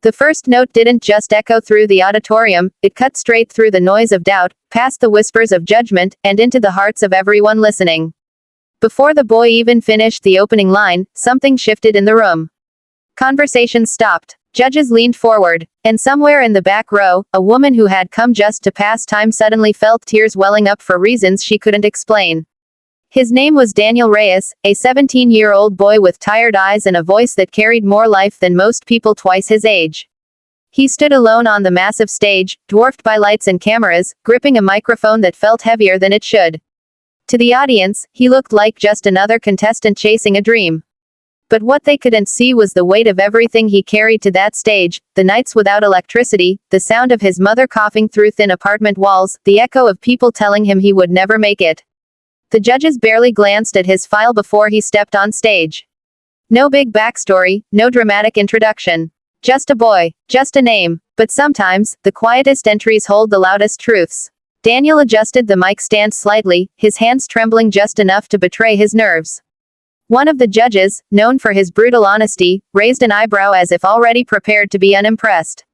The first note didn't just echo through the auditorium, it cut straight through the noise of doubt, past the whispers of judgment, and into the hearts of everyone listening. Before the boy even finished the opening line, something shifted in the room. Conversations stopped. Judges leaned forward. And somewhere in the back row, a woman who had come just to pass time suddenly felt tears welling up for reasons she couldn't explain. His name was Daniel Reyes, a 17-year-old boy with tired eyes and a voice that carried more life than most people twice his age. He stood alone on the massive stage, dwarfed by lights and cameras, gripping a microphone that felt heavier than it should. To the audience, he looked like just another contestant chasing a dream. But what they couldn't see was the weight of everything he carried to that stage, the nights without electricity, the sound of his mother coughing through thin apartment walls, the echo of people telling him he would never make it. The judges barely glanced at his file before he stepped on stage. No big backstory, no dramatic introduction. Just a boy, just a name. But sometimes, the quietest entries hold the loudest truths. Daniel adjusted the mic stand slightly, his hands trembling just enough to betray his nerves. One of the judges, known for his brutal honesty, raised an eyebrow as if already prepared to be unimpressed.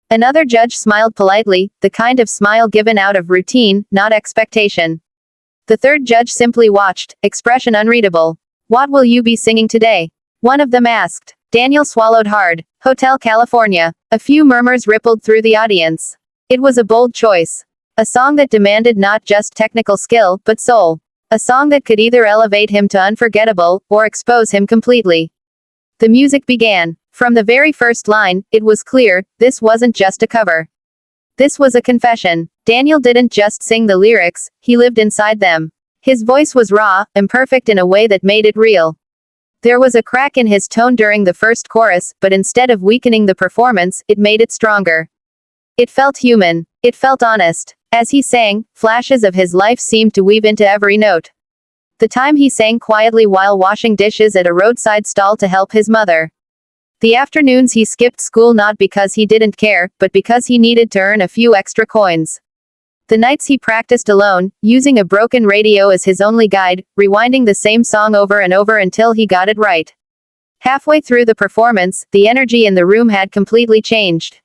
Another judge smiled politely, the kind of smile given out of routine, not expectation. The third judge simply watched, expression unreadable. "What will you be singing today?" one of them asked. Daniel swallowed hard. "Hotel California." A few murmurs rippled through the audience. It was a bold choice. A song that demanded not just technical skill, but soul. A song that could either elevate him to unforgettable, or expose him completely. The music began. From the very first line, it was clear, this wasn't just a cover. This was a confession. Daniel didn't just sing the lyrics, he lived inside them. His voice was raw, imperfect in a way that made it real. There was a crack in his tone during the first chorus, but instead of weakening the performance, it made it stronger. It felt human. It felt honest. As he sang, flashes of his life seemed to weave into every note. The time he sang quietly while washing dishes at a roadside stall to help his mother. The afternoons he skipped school not because he didn't care, but because he needed to earn a few extra coins. The nights he practiced alone, using a broken radio as his only guide, rewinding the same song over and over until he got it right. Halfway through the performance, the energy in the room had completely changed.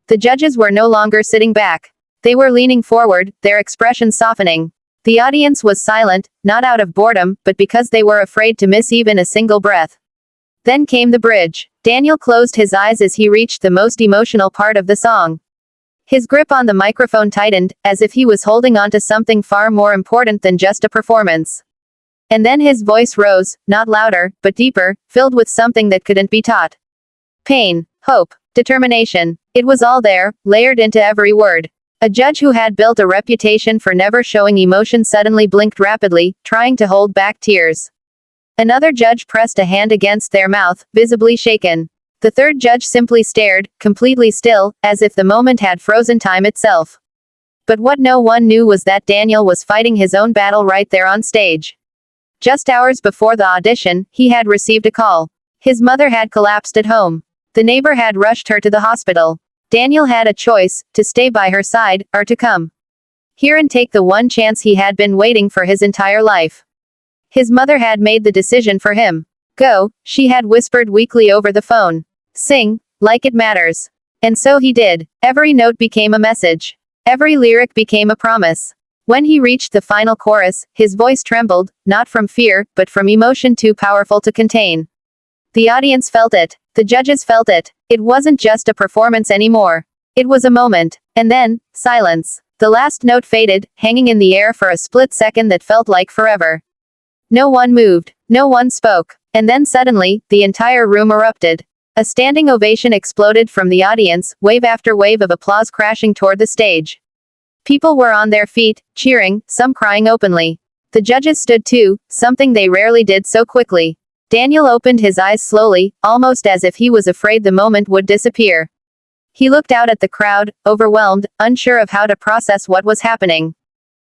The judges were no longer sitting back. They were leaning forward, their expressions softening. The audience was silent, not out of boredom, but because they were afraid to miss even a single breath. Then came the bridge. Daniel closed his eyes as he reached the most emotional part of the song. His grip on the microphone tightened, as if he was holding onto something far more important than just a performance. And then his voice rose, not louder, but deeper, filled with something that couldn't be taught. Pain, hope, determination. It was all there, layered into every word. A judge who had built a reputation for never showing emotion suddenly blinked rapidly, trying to hold back tears. Another judge pressed a hand against their mouth, visibly shaken. The third judge simply stared, completely still, as if the moment had frozen time itself. But what no one knew was that Daniel was fighting his own battle right there on stage. Just hours before the audition, he had received a call. His mother had collapsed at home. The neighbor had rushed her to the hospital. Daniel had a choice, to stay by her side, or to come here and take the one chance he had been waiting for his entire life. His mother had made the decision for him. "Go," she had whispered weakly over the phone. "Sing, like it matters." And so he did. Every note became a message. Every lyric became a promise. When he reached the final chorus, his voice trembled, not from fear, but from emotion too powerful to contain. The audience felt it. The judges felt it. It wasn't just a performance anymore. It was a moment. And then, silence. The last note faded, hanging in the air for a split second that felt like forever. No one moved. No one spoke. And then suddenly, the entire room erupted. A standing ovation exploded from the audience, wave after wave of applause crashing toward the stage. People were on their feet, cheering, some crying openly. The judges stood too, something they rarely did so quickly. Daniel opened his eyes slowly, almost as if he was afraid the moment would disappear. He looked out at the crowd, overwhelmed, unsure of how to process what was happening.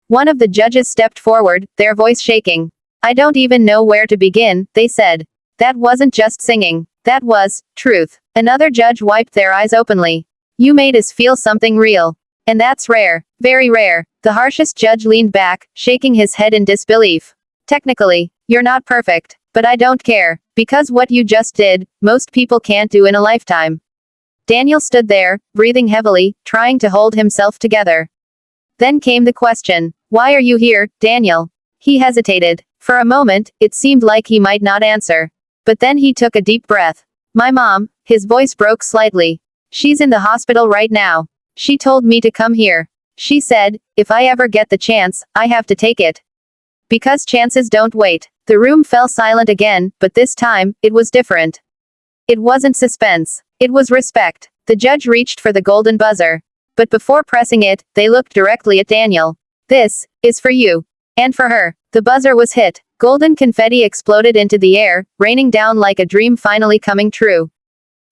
One of the judges stepped forward, their voice shaking. "I don't even know where to begin," they said. "That wasn't just singing. That was truth." Another judge wiped their eyes openly. "You made us feel something real. And that's rare. Very rare." The harshest judge leaned back, shaking his head in disbelief. "Technically, you're not perfect. But I don't care. Because what you just did, most people can't do in a lifetime." Daniel stood there, breathing heavily, trying to hold himself together. Then came the question. Why are you here, Daniel? He hesitated. For a moment, it seemed like he might not answer. But then he took a deep breath. My mom, his voice broke slightly. She's in the hospital right now. She told me to come here. She said, if I ever get the chance, I have to take it. Because chances don't wait. The room fell silent again, but this time, it was different. It wasn't suspense. It was respect. The judge reached for the golden buzzer. But before pressing it, they looked directly at Daniel. This is for you. And for her. The buzzer was hit. Golden confetti exploded into the air, raining down like a dream finally coming true.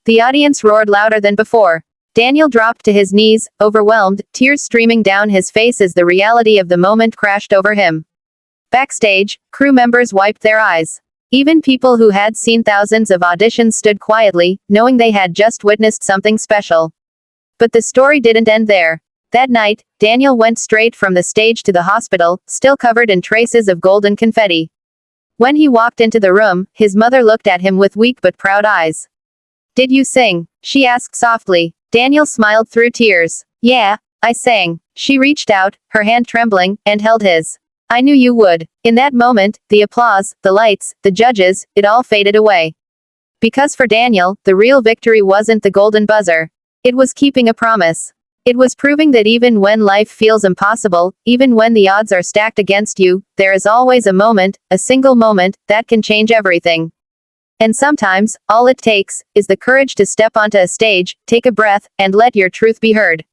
The audience roared louder than before. Daniel dropped to his knees, overwhelmed, tears streaming down his face as the reality of the moment crashed over him. Backstage, crew members wiped their eyes. Even people who had seen thousands of auditions stood quietly, knowing they had just witnessed something special. But the story didn't end there. That night, Daniel went straight from the stage to the hospital, still covered in traces of golden confetti. When he walked into the room, his mother looked at him with weak but proud eyes. Did you sing? She asked softly. Daniel smiled through tears. Yeah, I sang. She reached out, her hand trembling, and held his. I knew you would. In that moment, the applause, the lights, the judges, it all faded away. Because for Daniel, the real victory wasn't the golden buzzer. It was keeping a promise. It was proving that even when life feels impossible, even when the odds are stacked against you, there is always a moment, a single moment, that can change everything. And sometimes, all it takes, is the courage to step onto a stage, take a breath, and let your truth be heard.